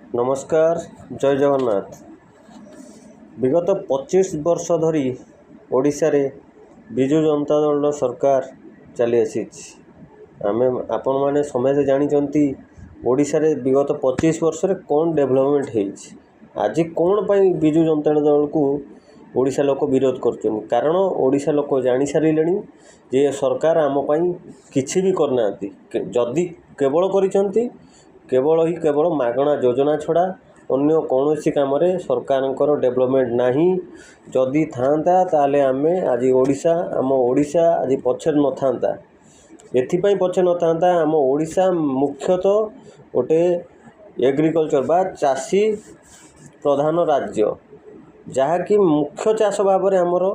नमस्कार, जय जगन्नाथ। विगत 25 वर्ष धरी ओडिशा रे विजु जनता दल सरकार चली आसी आमे आपण माने समझे जानी ओडिशा रे विगत 25 वर्ष रे कौन डेवलपमेंट होइछि। आज कौन पाई विजु जनता दल को ओडिशा लोक विरोध कर कारण ओडिशा लोक जानी सारे जे सरकार आम पाई किछि भी करना जदि केवल करिसंती केवल मागणा योजना छड़ा अन्य कौन काम सरकार डेवलपमेंट नहीं। जदि था ताले आमे आज ओडिशा आम ओडिशा आज पछर न था एथिपाई पछे न था। आम ओडिशा मुख्यतः गोटे एग्रीकल्चर बा चाषी प्रधान राज्य जहाँकि मुख्य चाष भाव आमर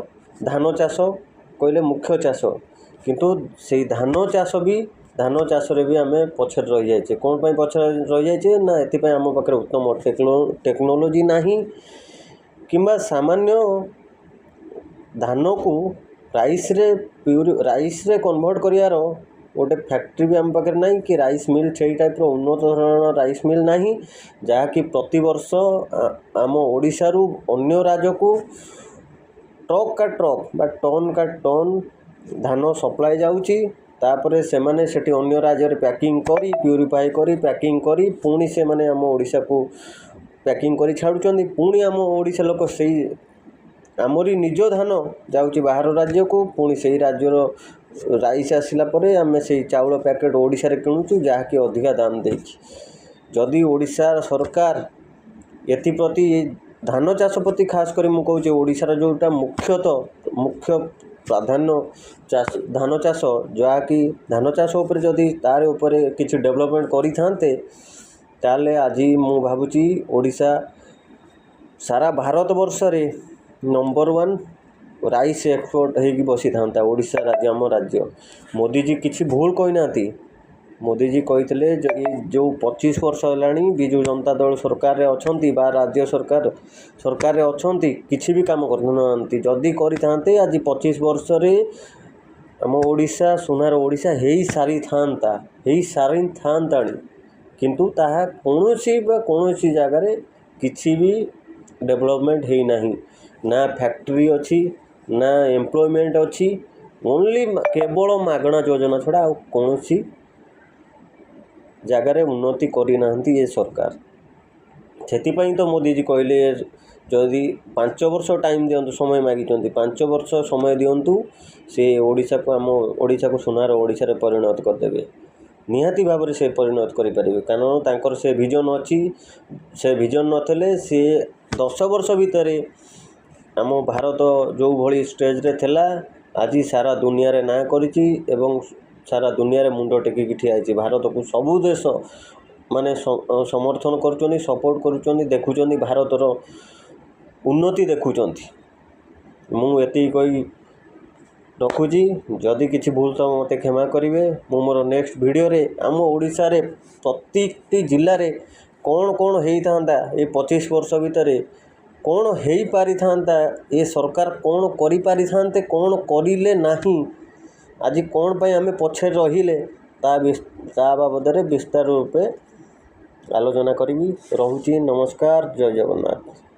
धान चाष कहले मुख्य चाष किंतु से धान चाष भी आम पछर रही जाइए। कौन पाई पछर रही जाइए ना एथिपाई आम पाखे उत्तम टेक्नोलोजी नहीं किंबा सामान्य धान को राइस रे कन्वर्ट करियार गोटे फैक्ट्री भी आम पाखे नहीं कि राइस मिल से टाइप उन्नत धरण राइस मिल नहीं जहाँकि प्रति वर्ष आम ओडिशा रु अन्य राज्य को ट्रक का ट्रक बा टन का टन धान सप्लाई जाउची। तापरे से माने सेठी अन्य राज्य रे पैकिंग करी प्यूरीफाई करी पैकिंग करी पुणी से माने आम ओडिशा को पैकिंग करी छाड़ुचंदी। पुणी आम ओडिशा लोक सेही आमरी निज धान जाउची बाहर राज्य को पुणी सेही राज्यर राइस आसिला परे आमे सेही चाउल पैकेट ओडिशा रे किणुचु जहाँकि अधिका दाम देछि। जदि ओडिशा सरकार एथि प्रति धान चाष प्रति खास करी मु कहूँ ओडिशार जोटा मुख्य प्राधान्य धान चाष जहाँकि धान चाष उपर जदि तार उपरे किछि डेवलपमेंट करि थांते ताले आज मु भाबुची ओडिशा सारा भारत वर्ष रे नंबर 1 राइस एक्सपोर्ट होगी बसी था। ओडिशा राज्य आम राज्य मोदी जी किछि भूल कही नाती। मोदी जी कही जो 25 वर्ष है विजु जनता दल सरकार रे अछंती बा राज्य सरकार रे अछंती किछि भी काम करना जदि करिथांते आज 25 वर्ष रे आम ओडिशा सुनार ओडिशा हेई सारी थांताणी किंतु ताहा कौनसी जगार किछि भी डेवलपमेंट है नहीं ना फैक्ट्री अच्छी ना एम्प्लॉयमेंट अच्छी ओनली केवल मागणा योजना छड़ा कौन जगार उन्नति करना ये सरकार। से तो मोदी जी कहले जदि 5 वर्ष टाइम दिंतु समय मागी 5 वर्ष समय दिंतु से ओडिशा को आम ओडिशा को सुनार ओडिशा रे परिणत करदेवे निहाती भाव से परिणत करें कारण तांकर से विजन अच्छी से विजन नथिले से 10 वर्ष भितर आम भारत जो भली स्टेज रे थिला आज सारा दुनिया रे ना करिछि एवं सारा दुनिया रे मुंड टेकिकी ठिया है। भारत को सबू देश माने समर्थन करुचंदी सपोर्ट करुचंदी देखुचंदी भारतर उन्नति देखुचंदी। मु एति कही रखुची जदि किछि भूल तो मते क्षमा करिवे। मु मोर नेक्स्ट वीडियो रे आम ओडिशा रे प्रत्येकटी जिल्ला रे कौन कौन हेई थांदा ए 25 वर्ष भितर कौन हेई पारि थांदा ए सरकार कौन करि पारि थांते कौन करिले नाही आज कौन पाई आमे पछे रहिले ता बाबद विस्तार रूपे आलोचना करी। रहुची नमस्कार, जय जगन्नाथ।